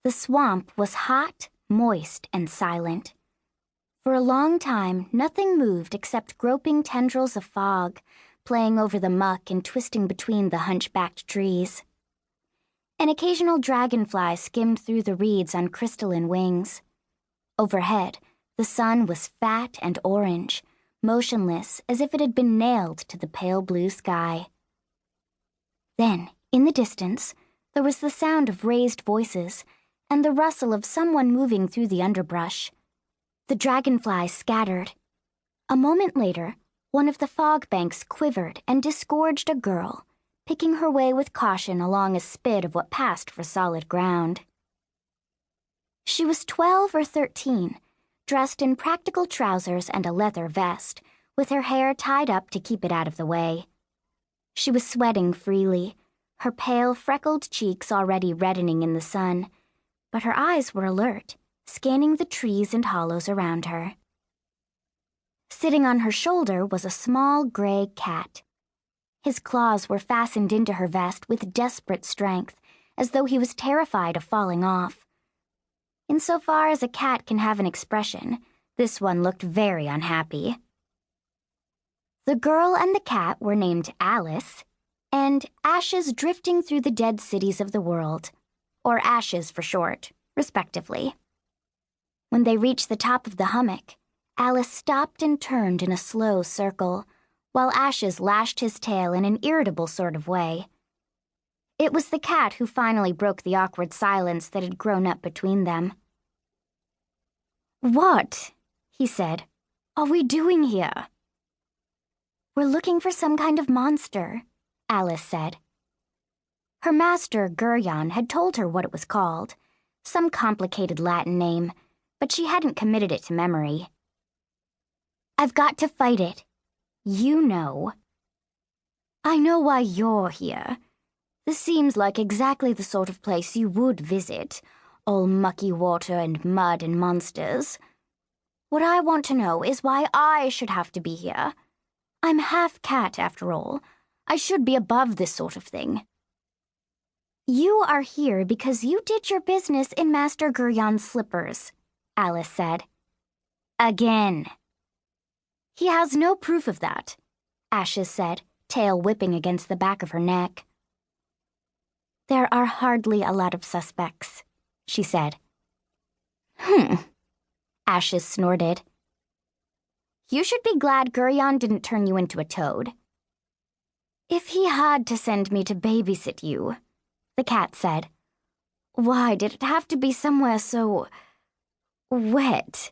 The swamp was hot, moist, and silent. For a long time, nothing moved except groping tendrils of fog, playing over the muck and twisting between the hunchbacked trees. An occasional dragonfly skimmed through the reeds on crystalline wings. Overhead, the sun was fat and orange, motionless as if it had been nailed to the pale blue sky. Then, in the distance, there was the sound of raised voices and the rustle of someone moving through the underbrush. The dragonflies scattered. A moment later, one of the fog banks quivered and disgorged a girl, picking her way with caution along a spit of what passed for solid ground. She was 12 or 13, dressed in practical trousers and a leather vest, with her hair tied up to keep it out of the way. She was sweating freely, her pale, freckled cheeks already reddening in the sun, but her eyes were alert, scanning the trees and hollows around her. Sitting on her shoulder was a small gray cat. His claws were fastened into her vest with desperate strength, as though he was terrified of falling off. Insofar as a cat can have an expression, this one looked very unhappy. The girl and the cat were named Alice, and Ashes Drifting Through the Dead Cities of the World, or Ashes for short, respectively. When they reached the top of the hummock, Alice stopped and turned in a slow circle, while Ashes lashed his tail in an irritable sort of way. It was the cat who finally broke the awkward silence that had grown up between them. "What," he said, "are we doing here?" "We're looking for some kind of monster," Alice said. Her master, Guryon, had told her what it was called, some complicated Latin name, but she hadn't committed it to memory. "I've got to fight it. You know." "I know why you're here. This seems like exactly the sort of place you would visit, all mucky water and mud and monsters. What I want to know is why I should have to be here. I'm half cat, after all. I should be above this sort of thing." "You are here because you did your business in Master Guryon's slippers," Alice said. "Again." "He has no proof of that," Ashes said, tail whipping against the back of her neck. "There are hardly a lot of suspects," she said. Ashes snorted. "You should be glad Guryon didn't turn you into a toad." "If he had to send me to babysit you," the cat said, "why did it have to be somewhere so wet?"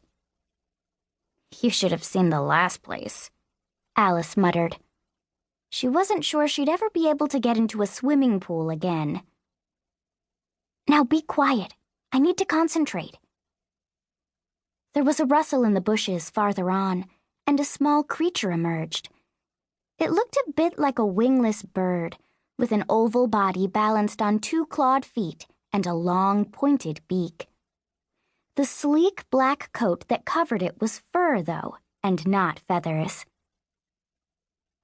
"You should have seen the last place," Alice muttered. She wasn't sure she'd ever be able to get into a swimming pool again. "Now be quiet. I need to concentrate." There was a rustle in the bushes farther on, and a small creature emerged. It looked a bit like a wingless bird, with an oval body balanced on 2 clawed feet and a long, pointed beak. The sleek black coat that covered it was fur, though, and not feathers.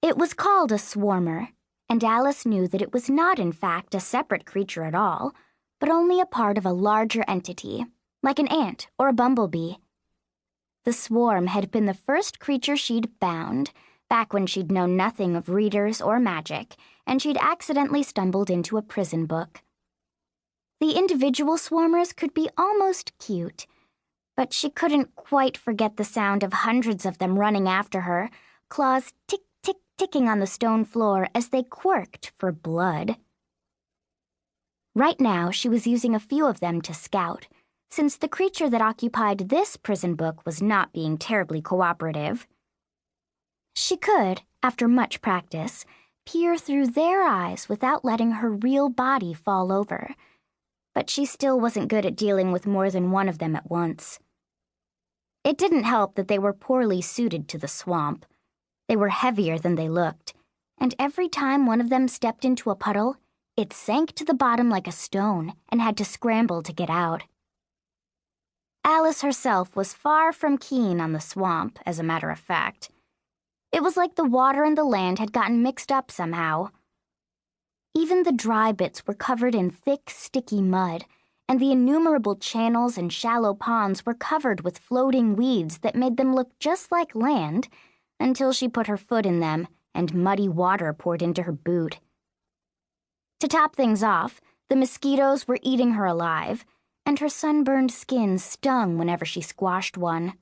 It was called a swarmer, and Alice knew that it was not in fact a separate creature at all, but only a part of a larger entity, like an ant or a bumblebee. The swarm had been the first creature she'd bound, back when she'd known nothing of readers or magic, and she'd accidentally stumbled into a prison book. The individual swarmers could be almost cute, but she couldn't quite forget the sound of hundreds of them running after her, claws tick-tick-ticking on the stone floor as they quirked for blood. Right now, she was using a few of them to scout, since the creature that occupied this prison book was not being terribly cooperative. She could, after much practice, peer through their eyes without letting her real body fall over, but she still wasn't good at dealing with more than one of them at once. It didn't help that they were poorly suited to the swamp. They were heavier than they looked, and every time one of them stepped into a puddle, it sank to the bottom like a stone and had to scramble to get out. Alice herself was far from keen on the swamp, as a matter of fact. It was like the water and the land had gotten mixed up somehow. Even the dry bits were covered in thick, sticky mud, and the innumerable channels and shallow ponds were covered with floating weeds that made them look just like land until she put her foot in them and muddy water poured into her boot. To top things off, the mosquitoes were eating her alive, and her sunburned skin stung whenever she squashed one.